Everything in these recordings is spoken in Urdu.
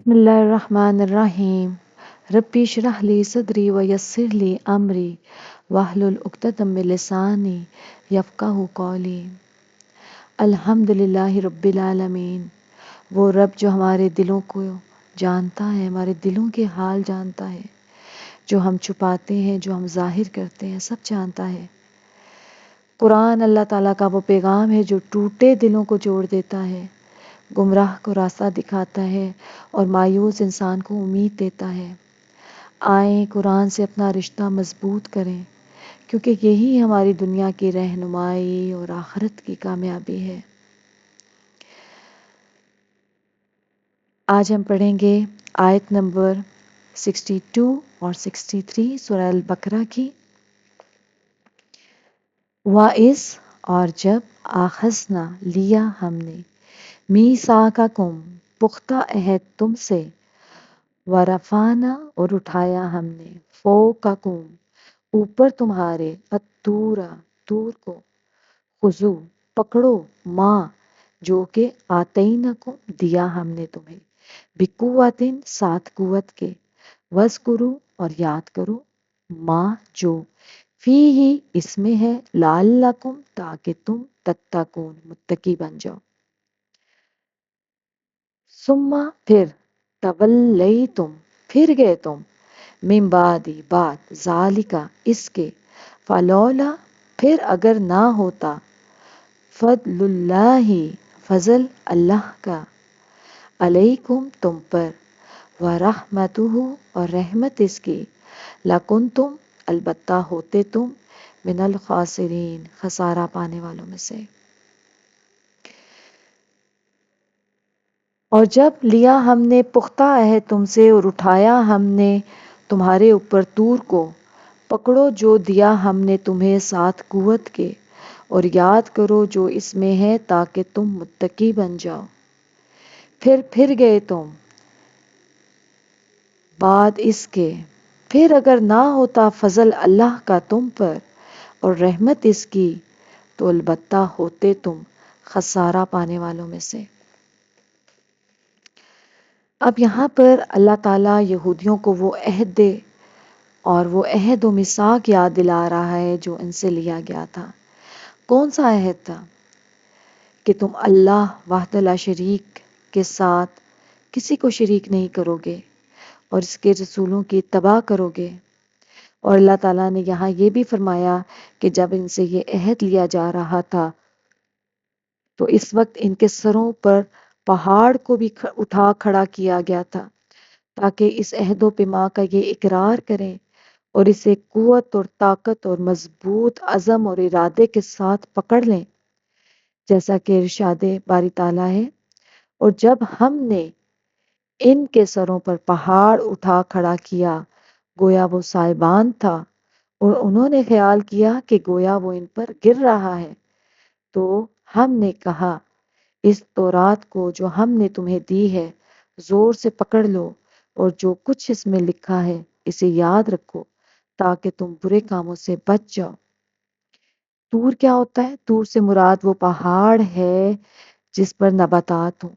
بسم اللہ الرحمن الرحیم ربی اشرح لی صدری ویسر لی امری واحلل عقدۃ من لسانی یفقہوا قولی۔ الحمد للہ رب العالمین، وہ رب جو ہمارے دلوں کو جانتا ہے، ہمارے دلوں کے حال جانتا ہے، جو ہم چھپاتے ہیں، جو ہم ظاہر کرتے ہیں، سب جانتا ہے۔ قرآن اللہ تعالیٰ کا وہ پیغام ہے جو ٹوٹے دلوں کو جوڑ دیتا ہے، گمراہ کو راستہ دکھاتا ہے اور مایوس انسان کو امید دیتا ہے۔ آئیں قرآن سے اپنا رشتہ مضبوط کریں، کیونکہ یہی ہماری دنیا کی رہنمائی اور آخرت کی کامیابی ہے۔ آج ہم پڑھیں گے آیت نمبر 62 اور 63 سورہ البقرہ کی۔ وَإِذْ اور جب آخذنا لیا ہم نے میثاقکم پختہ عہد تم سے، ورفعنا اور اٹھایا ہم نے فوقکم اوپر تمہارے الطور طور کو، خذو پکڑو ما جو کہ آتینکم دیا ہم نے تمہیں، بقوتٍ ساتھ قوت کے، واذکروا اور یاد کرو ما جو فیہ اس میں ہے لعلکم تاکہ تم تتقون متقی بن جاؤ۔ ثم پھر تولیتم پھر گئے تم، من بعد بعد ذالک اس کے، فلولا پھر اگر نہ ہوتا، فضل اللہ فضل اللہ کا، علیکم تم پر، ورحمتہ اور رحمت اس کی، لکنتم البتہ ہوتے تم، من الخاسرین خسارہ پانے والوں میں سے۔ اور جب لیا ہم نے پختہ عہد تم سے اور اٹھایا ہم نے تمہارے اوپر طور کو، پکڑو جو دیا ہم نے تمہیں ساتھ قوت کے، اور یاد کرو جو اس میں ہے تاکہ تم متقی بن جاؤ۔ پھر گئے تم بعد اس کے، پھر اگر نہ ہوتا فضل اللہ کا تم پر اور رحمت اس کی، تو البتہ ہوتے تم خسارہ پانے والوں میں سے۔ اب یہاں پر اللہ تعالیٰ یہودیوں کو وہ عہد دے اور وہ عہد و میثاق یاد دلا رہا ہے جو ان سے لیا گیا تھا۔ کون سا عہد تھا؟ کہ تم اللہ وحدہ لا شریک کے ساتھ کسی کو شریک نہیں کرو گے اور اس کے رسولوں کی اتباع کرو گے۔ اور اللہ تعالیٰ نے یہاں یہ بھی فرمایا کہ جب ان سے یہ عہد لیا جا رہا تھا تو اس وقت ان کے سروں پر پہاڑ کو بھی اٹھا کھڑا کیا گیا تھا، تاکہ اس عہد و پیما کا یہ اقرار کریں اور اسے قوت اور طاقت اور مضبوط عزم اور ارادے کے ساتھ پکڑ لیں، جیسا کہ ارشاد باری تعالیٰ ہے۔ اور جب ہم نے ان کے سروں پر پہاڑ اٹھا کھڑا کیا، گویا وہ سائبان تھا، اور انہوں نے خیال کیا کہ گویا وہ ان پر گر رہا ہے، تو ہم نے کہا اس تورات کو جو ہم نے تمہیں دی ہے زور سے پکڑ لو، اور جو کچھ اس میں لکھا ہے اسے یاد رکھو تاکہ تم برے کاموں سے بچ جاؤ۔ طور کیا ہوتا ہے؟ طور سے مراد وہ پہاڑ ہے جس پر نباتات ہوں،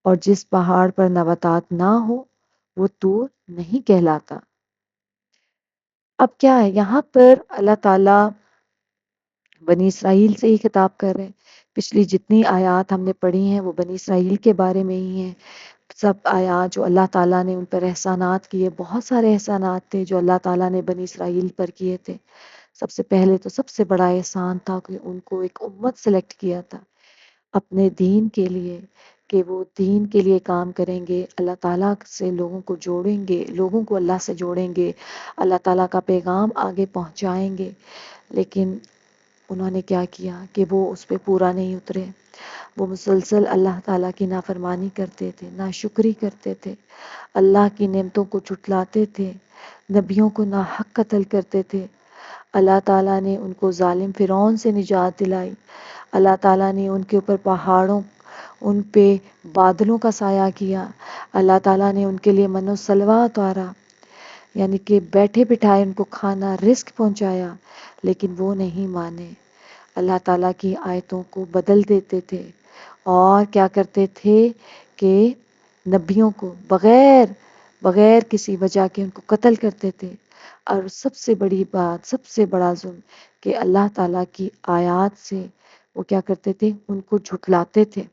اور جس پہاڑ پر نباتات نہ ہو وہ طور نہیں کہلاتا۔ اب کیا ہے یہاں پر اللہ تعالیٰ بنی اسرائیل سے ہی خطاب کر رہے ہیں۔ پچھلی جتنی آیات ہم نے پڑھی ہیں وہ بنی اسرائیل کے بارے میں ہی ہیں۔ سب آیات جو اللہ تعالیٰ نے ان پر احسانات کیے، بہت سارے احسانات تھے جو اللہ تعالیٰ نے بنی اسرائیل پر کیے تھے۔ سب سے پہلے تو سب سے بڑا احسان تھا کہ ان کو ایک امت سلیکٹ کیا تھا اپنے دین کے لیے، کہ وہ دین کے لیے کام کریں گے، اللہ تعالیٰ سے لوگوں کو جوڑیں گے، لوگوں کو اللہ سے جوڑیں گے، اللہ تعالیٰ کا پیغام آگے پہنچائیں گے۔ لیکن انہوں نے کیا کیا کہ وہ اس پہ پورا نہیں اترے، وہ مسلسل اللہ تعالیٰ کی نافرمانی کرتے تھے، ناشکری کرتے تھے، اللہ کی نعمتوں کو جھٹلاتے تھے، نبیوں کو ناحق قتل کرتے تھے۔ اللہ تعالیٰ نے ان کو ظالم فرعون سے نجات دلائی، اللہ تعالیٰ نے ان کے اوپر پہاڑوں، ان پہ بادلوں کا سایہ کیا، اللہ تعالیٰ نے ان کے لیے من و سلوہ اتارا، یعنی کہ بیٹھے بٹھائے ان کو کھانا رزق پہنچایا، لیکن وہ نہیں مانے، اللہ تعالیٰ کی آیتوں کو بدل دیتے تھے، اور کیا کرتے تھے کہ نبیوں کو بغیر بغیر کسی وجہ کے ان کو قتل کرتے تھے. اور سب سے بڑی بات، سب سے بڑا ظلم کہ اللہ تعالیٰ کی آیات سے وہ کیا کرتے تھے، ان کو جھٹلاتے تھے.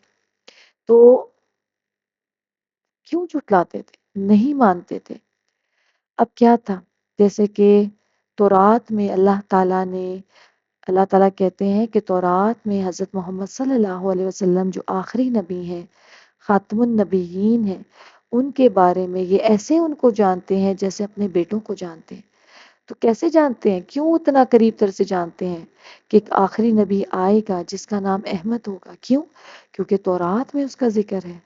تو کیوں جھٹلاتے تھے؟ نہیں مانتے تھے. اب کیا تھا، جیسے کہ تورات میں اللہ تعالیٰ کہتے ہیں کہ تورات میں حضرت محمد صلی اللہ علیہ وسلم جو آخری نبی ہیں، خاتم النبیین ہیں، ان کے بارے میں یہ ایسے ان کو جانتے ہیں جیسے اپنے بیٹوں کو جانتے ہیں. تو کیسے جانتے ہیں؟ کیوں اتنا قریب تر سے جانتے ہیں کہ ایک آخری نبی آئے گا جس کا نام احمد ہوگا؟ کیوں؟ کیونکہ تورات میں اس کا ذکر ہے.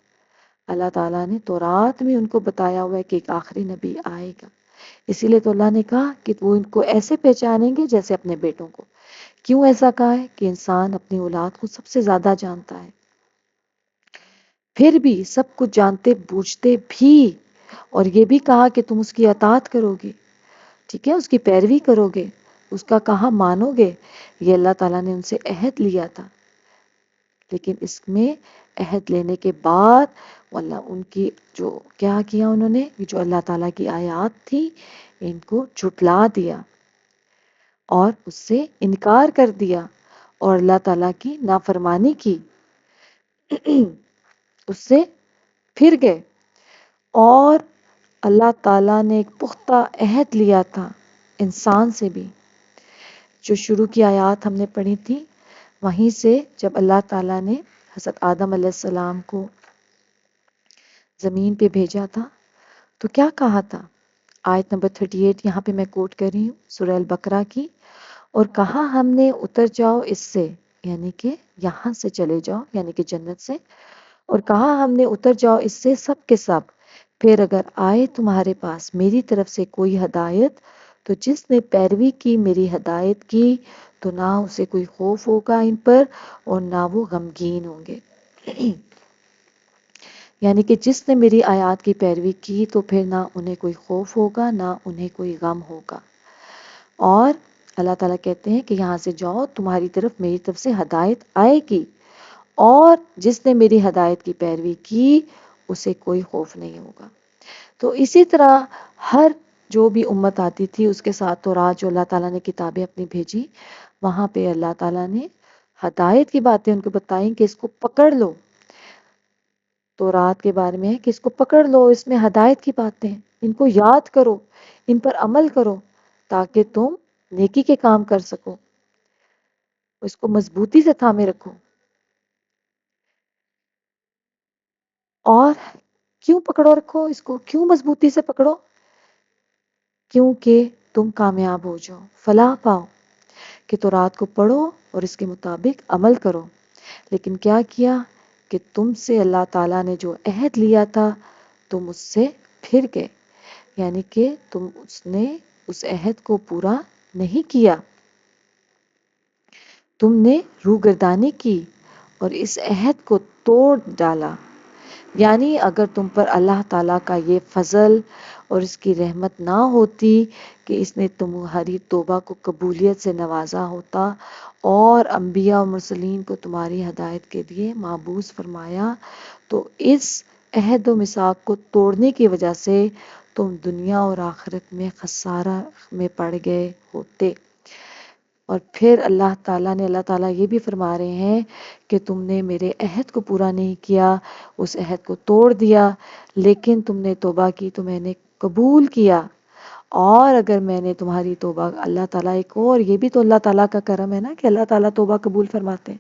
اللہ تعالیٰ نے تورات میں ان کو بتایا ہوا ہے کہ ایک آخری نبی آئے گا. اسی لیے تو اللہ نے کہا کہ وہ ان کو ایسے پہچانیں گے جیسے اپنے بیٹوں کو. کیوں ایسا کہا ہے؟ کہ انسان اپنی اولاد کو سب سے زیادہ جانتا ہے. پھر بھی سب کچھ جانتے بوجھتے بھی، اور یہ بھی کہا کہ تم اس کی اطاعت کرو گے، ٹھیک ہے، اس کی پیروی کرو گے، اس کا کہا مانو گے. یہ اللہ تعالیٰ نے ان سے عہد لیا تھا. لیکن اس میں عہد لینے کے بعد اللہ ان کی جو کیا کیا، انہوں نے جو اللہ تعالیٰ کی آیات تھی ان کو جھٹلا دیا اور اس سے انکار کر دیا اور اللہ تعالیٰ کی نافرمانی کی. اس سے پھر گئے. اور اللہ تعالیٰ نے ایک پختہ عہد لیا تھا انسان سے بھی. جو شروع کی آیات ہم نے پڑھی تھی وہیں سے جب اللہ تعالیٰ نے حضرت آدم علیہ السلام کو زمین پہ بھیجا تھا تو کیا کہا تھا؟ آیت نمبر 38 یہاں پہ میں کوٹ کر رہی ہوں سورہ البقرہ کی. اور کہا ہم نے اتر جاؤ اس سے، یعنی کہ یہاں سے چلے جاؤ، یعنی کہ جنت سے. اور کہا ہم نے اتر جاؤ اس سے سب کے سب، پھر اگر آئے تمہارے پاس میری طرف سے کوئی ہدایت تو جس نے پیروی کی میری ہدایت کی تو نہ اسے کوئی خوف ہوگا ان پر اور نہ وہ غمگین ہوں گے. یعنی کہ جس نے میری آیات کی پیروی کی تو پھر نہ انہیں کوئی خوف ہوگا نہ انہیں کوئی غم ہوگا. اور اللہ تعالیٰ کہتے ہیں کہ یہاں سے جاؤ، تمہاری طرف میری طرف سے ہدایت آئے گی اور جس نے میری ہدایت کی پیروی کی اسے کوئی خوف نہیں ہوگا. تو اسی طرح ہر جو بھی امت آتی تھی اس کے ساتھ تورات جو اللہ تعالیٰ نے کتابیں اپنی بھیجی، وہاں پہ اللہ تعالیٰ نے ہدایت کی باتیں ان کو بتائیں کہ اس کو پکڑ لو. تورات کے بارے میں ہے کہ اس کو پکڑ لو، اس میں ہدایت کی باتیں، ان کو یاد کرو، ان پر عمل کرو تاکہ تم نیکی کے کام کر سکو. اس کو مضبوطی سے تھامے رکھو. اور کیوں پکڑو رکھو اس کو، کیوں مضبوطی سے پکڑو؟ کیونکہ تم کامیاب ہو جاؤ، فلاح پاؤ. کہ تورات کو پڑھو اور اس کے مطابق عمل کرو. لیکن کیا کیا کہ تم سے اللہ تعالیٰ نے جو عہد لیا تھا تم اس سے پھر گئے، یعنی کہ تم اس نے اس عہد کو پورا نہیں کیا، تم نے روگردانی کی اور اس عہد کو توڑ ڈالا. یعنی اگر تم پر اللہ تعالیٰ کا یہ فضل اور اس کی رحمت نہ ہوتی کہ اس نے تمہاری توبہ کو قبولیت سے نوازا ہوتا اور انبیاء و مرسلین کو تمہاری ہدایت کے لیے معبوس فرمایا، تو اس عہد و میثاق کو توڑنے کی وجہ سے تم دنیا اور آخرت میں خسارہ میں پڑ گئے ہوتے. اور پھر اللہ تعالیٰ یہ بھی فرما رہے ہیں کہ تم نے میرے عہد کو پورا نہیں کیا، اس عہد کو توڑ دیا، لیکن تم نے توبہ کی تو میں نے قبول کیا. اور اگر میں نے تمہاری توبہ، اللہ تعالیٰ ایک اور یہ بھی تو اللہ تعالیٰ کا کرم ہے نا کہ اللہ تعالیٰ توبہ قبول فرماتے ہیں.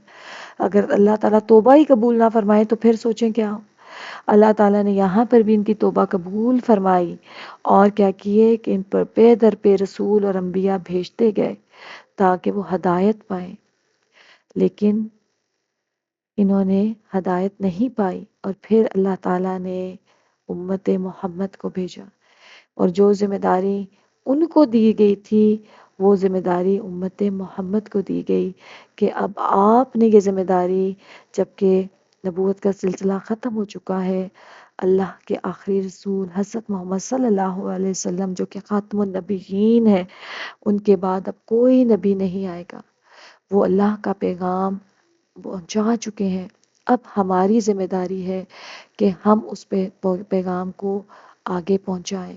اگر اللہ تعالیٰ توبہ ہی قبول نہ فرمائے تو پھر سوچیں کیا ہو. اللہ تعالیٰ نے یہاں پر بھی ان کی توبہ قبول فرمائی اور کیا کیے کہ ان پر پے در پے رسول اور انبیاء بھیجتے گئے تاکہ وہ ہدایت پائیں. لیکن انہوں نے ہدایت نہیں پائی اور پھر اللہ تعالیٰ نے امت محمد کو بھیجا اور جو ذمہ داری ان کو دی گئی تھی وہ ذمہ داری امت محمد کو دی گئی کہ اب آپ نے یہ ذمہ داری، جبکہ نبوت کا سلسلہ ختم ہو چکا ہے، اللہ کے آخری رسول حضرت محمد صلی اللہ علیہ وسلم جو کہ خاتم النبیین ہے، ان کے بعد اب کوئی نبی نہیں آئے گا. وہ اللہ کا پیغام پہنچا چکے ہیں. اب ہماری ذمہ داری ہے کہ ہم اس پیغام کو آگے پہنچائیں،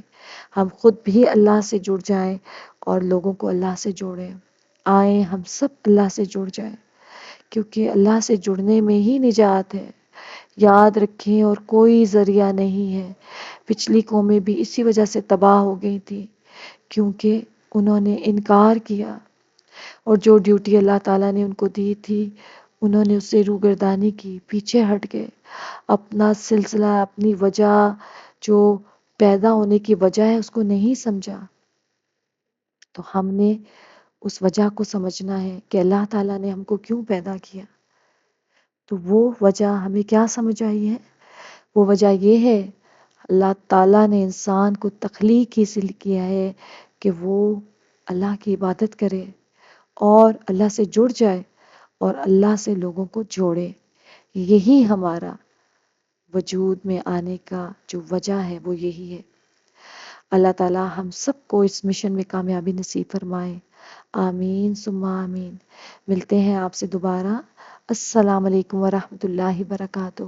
ہم خود بھی اللہ سے جڑ جائیں اور لوگوں کو اللہ سے جوڑیں۔ آئیں ہم سب اللہ سے جڑ جائیں، کیونکہ اللہ سے جڑنے میں ہی نجات ہے۔ یاد رکھیں، اور کوئی ذریعہ نہیں ہے۔ پچھلی قومیں بھی اسی وجہ سے تباہ ہو گئی تھی، کیونکہ انہوں نے انکار کیا، اور جو ڈیوٹی اللہ تعالیٰ نے ان کو دی تھی انہوں نے اس سے روگردانی کی، پیچھے ہٹ گئے، اپنا سلسلہ، اپنی وجہ، جو پیدا ہونے کی وجہ ہے اس کو نہیں سمجھا۔ تو ہم نے اس وجہ کو سمجھنا ہے کہ اللہ تعالیٰ نے ہم کو کیوں پیدا کیا۔ تو وہ وجہ ہمیں کیا سمجھ آئی ہے؟ وہ وجہ یہ ہے، اللہ تعالیٰ نے انسان کو تخلیق اس لیے کیا ہے کہ وہ اللہ کی عبادت کرے اور اللہ سے جڑ جائے اور اللہ سے لوگوں کو جوڑے۔ یہی ہمارا وجود میں آنے کا جو وجہ ہے وہ یہی ہے۔ اللہ تعالیٰ ہم سب کو اس مشن میں کامیابی نصیب فرمائے۔ آمین ثم آمین۔ ملتے ہیں آپ سے دوبارہ۔ السلام علیکم ورحمۃ اللہ وبرکاتہ۔